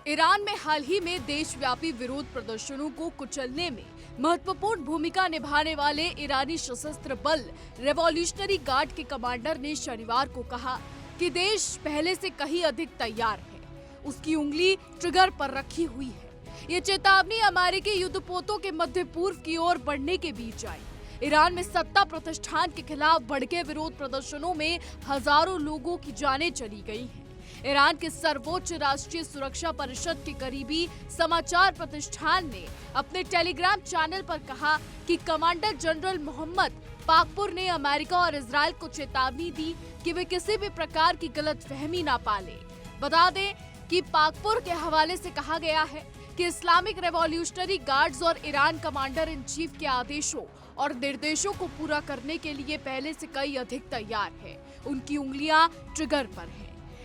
Iran में हाल ही में देशव्यापी विरोध प्रदर्शनों को कुचलने में महत्वपूर्ण भूमिका निभाने वाले ईरानी सशस्त्र बल रेवोल्यूशनरी गार्ड के कमांडर ने शनिवार को कहा कि देश पहले से कहीं अधिक तैयार है। उसकी उंगली ट्रिगर पर रखी हुई है। ये चेतावनी अमेरिकी युद्धपोतों के मध्य पूर्व की ओर बढ़ने के बीच आई। ईरान में सत्ता प्रतिष्ठान के खिलाफ भड़के विरोध प्रदर्शनों में हजारों लोगों की जानें चली गई हैं। ईरान के सर्वोच्च राष्ट्रीय सुरक्षा परिषद के करीबी समाचार प्रतिष्ठान ने अपने टेलीग्राम चैनल पर कहा कि कमांडर जनरल मोहम्मद पाकपुर ने अमेरिका और इजराइल को चेतावनी दी कि वे किसी भी प्रकार की गलतफहमी ना पाले। बता दें कि पाकपुर के हवाले से कहा गया है कि इस्लामिक रेवोल्यूशनरी गार्ड्स और ईरान कमांडर इन चीफ के आदेशों और निर्देशों को पूरा करने के लिए पहले से कई अधिक तैयार है। उनकी उंगलियां ट्रिगर पर हैं।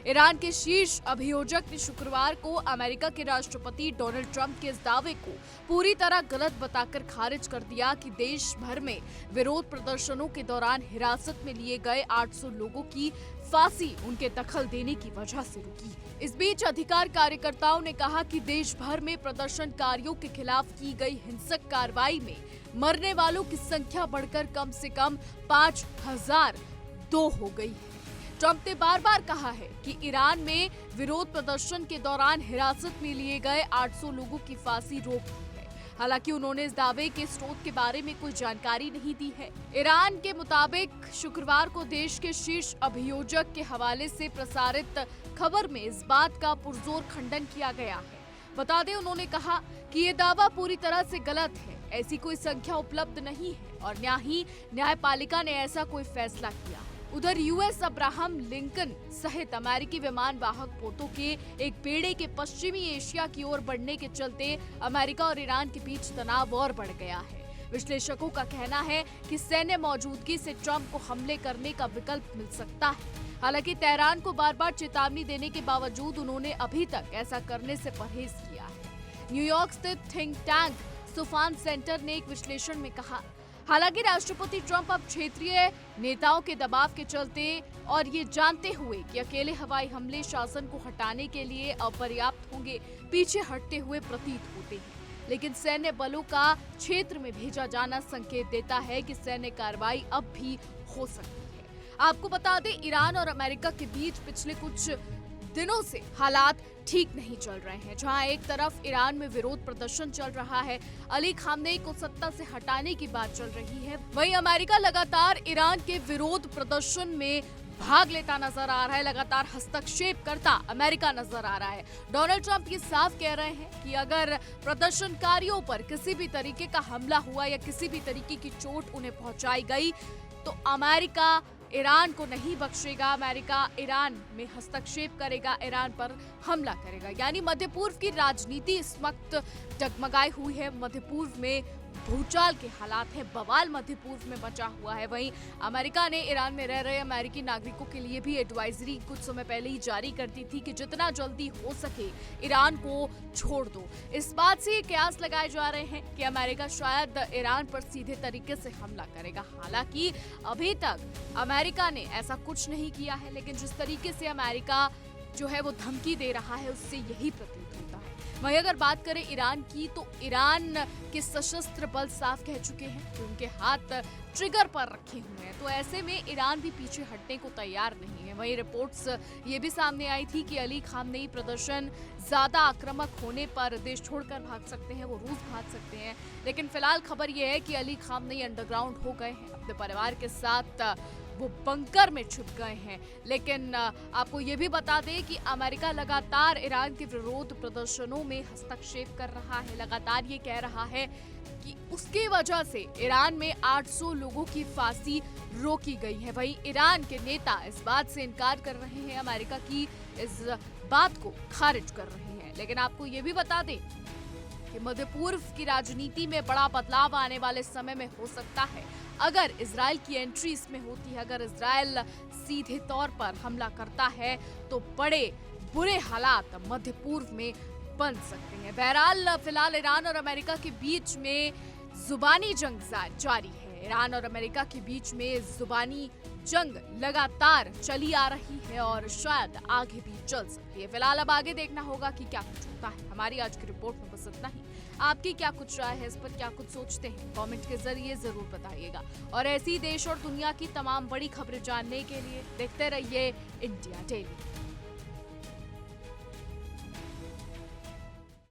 ईरान के शीर्ष अभियोजक ने शुक्रवार को अमेरिका के राष्ट्रपति डोनाल्ड ट्रंप के इस दावे को पूरी तरह गलत बताकर खारिज कर दिया कि देश भर में विरोध प्रदर्शनों के दौरान हिरासत में लिए गए 800 लोगों की फांसी उनके दखल देने की वजह से रुकी। इस बीच अधिकार कार्यकर्ताओं ने कहा कि देश भर में प्रदर्शनकारियों के खिलाफ की गई हिंसक कार्रवाई में मरने वालों की संख्या बढ़कर कम से कम 5002 हो गई है। ट्रंप ने बार बार कहा है कि ईरान में विरोध प्रदर्शन के दौरान हिरासत में लिए गए 800 लोगों की फांसी रोक दी है। हालांकि उन्होंने इस दावे के स्रोत के बारे में कोई जानकारी नहीं दी है। ईरान के मुताबिक शुक्रवार को देश के शीर्ष अभियोजक के हवाले से प्रसारित खबर में इस बात का पुरजोर खंडन किया गया है। बता दें, उन्होंने कहा कि ये दावा पूरी तरह से गलत है। ऐसी कोई संख्या उपलब्ध नहीं है और न ही न्यायपालिका ने ऐसा कोई फैसला किया। उधर यूएस अब्राहम लिंकन सहित अमेरिकी विमान वाहक पोतों के एक बेड़े के पश्चिमी एशिया की ओर बढ़ने के चलते अमेरिका और ईरान के बीच तनाव और बढ़ गया है। विश्लेषकों का कहना है कि सैन्य मौजूदगी से ट्रंप को हमले करने का विकल्प मिल सकता है। हालांकि तेहरान को बार बार चेतावनी देने के बावजूद उन्होंने अभी तक ऐसा करने से परहेज किया है। न्यूयॉर्क स्थित थिंक टैंक सुफान सेंटर ने एक विश्लेषण में कहा, हालांकि राष्ट्रपति ट्रंप अब क्षेत्रीय नेताओं के दबाव के चलते और ये जानते हुए कि अकेले हवाई हमले शासन को हटाने के लिए अपर्याप्त होंगे, पीछे हटते हुए प्रतीत होते हैं। लेकिन सैन्य बलों का क्षेत्र में भेजा जाना संकेत देता है कि सैन्य कार्रवाई अब भी हो सकती है। आपको बता दें, ईरान और अमेरिका के बीच पिछले कुछ दिनों से हालात ठीक नहीं चल रहे हैं। जहां एक तरफ ईरान में विरोध प्रदर्शन चल रहा है, अली खामनेई को सत्ता से हटाने की बात चल रही है, वहीं अमेरिका लगातार ईरान के विरोध प्रदर्शन में भाग लेता नजर आ रहा है, लगातार हस्तक्षेप करता अमेरिका नजर आ रहा है। डोनाल्ड ट्रंप ये साफ कह रहे हैं कि अगर प्रदर्शनकारियों पर किसी भी तरीके का हमला हुआ या किसी भी तरीके की चोट उन्हें पहुंचाई गई तो अमेरिका ईरान को नहीं बख्शेगा। अमेरिका ईरान में हस्तक्षेप करेगा, ईरान पर हमला करेगा। यानी मध्य पूर्व की राजनीति इस वक्त डगमगाई हुई है। मध्य पूर्व में भूचाल के हालात हैं, बवाल मध्य पूर्व में मचा हुआ है। वहीं अमेरिका ने ईरान में रह रहे अमेरिकी नागरिकों के लिए भी एडवाइजरी कुछ समय पहले ही जारी कर दी थी कि जितना जल्दी हो सके ईरान को छोड़ दो। इस बात से ये कयास लगाए जा रहे हैं कि अमेरिका शायद ईरान पर सीधे तरीके से हमला करेगा। हालांकि अभी तक अमेरिका ने ऐसा कुछ नहीं किया है, लेकिन जिस तरीके से अमेरिका जो है वो धमकी दे रहा है उससे यही प्रतीत होता है। वहीं अगर बात करें ईरान की, तो ईरान के सशस्त्र बल साफ कह चुके हैं कि उनके हाथ ट्रिगर पर रखे हुए हैं, तो ऐसे में ईरान भी पीछे हटने को तैयार नहीं है। वहीं रिपोर्ट्स ये भी सामने आई थी कि अली खामनेई प्रदर्शन ज्यादा आक्रामक होने पर देश छोड़कर भाग सकते हैं, वो रूस भाग सकते हैं। लेकिन फिलहाल खबर ये है कि अली खामनेई अंडरग्राउंड हो गए हैं, अपने परिवार के साथ वो बंकर में छुप गए हैं। लेकिन आपको ये भी बता दें कि अमेरिका लगातार ईरान के विरोध प्रदर्शनों में हस्तक्षेप कर रहा है, लगातार ये कह रहा है कि उसकी वजह से ईरान में 800 लोगों की फांसी रोकी गई है। वहीं ईरान के नेता इस बात से इनकार कर रहे हैं, अमेरिका की इस बात को खारिज कर रहे हैं। लेकिन आपको ये भी बता दें कि मध्य पूर्व की राजनीति में बड़ा बदलाव आने वाले समय में हो सकता है अगर इजराइल की एंट्री इसमें होती है। अगर इजराइल सीधे तौर पर हमला करता है तो बड़े बुरे हालात मध्य पूर्व में बन सकते हैं। बहरहाल फिलहाल ईरान और अमेरिका के बीच में जुबानी जंग जारी है। ईरान और अमेरिका के बीच में जुबानी जंग लगातार चली आ रही है और शायद आगे भी चल सकती है। फिलहाल अब आगे देखना होगा कि क्या कुछ होता है। हमारी आज की रिपोर्ट में बस इतना ही। आपकी क्या कुछ राय है, इस पर क्या कुछ सोचते हैं, कमेंट के जरिए जरूर बताइएगा। और ऐसी देश और दुनिया की तमाम बड़ी खबरें जानने के लिए देखते रहिए इंडिया डेली।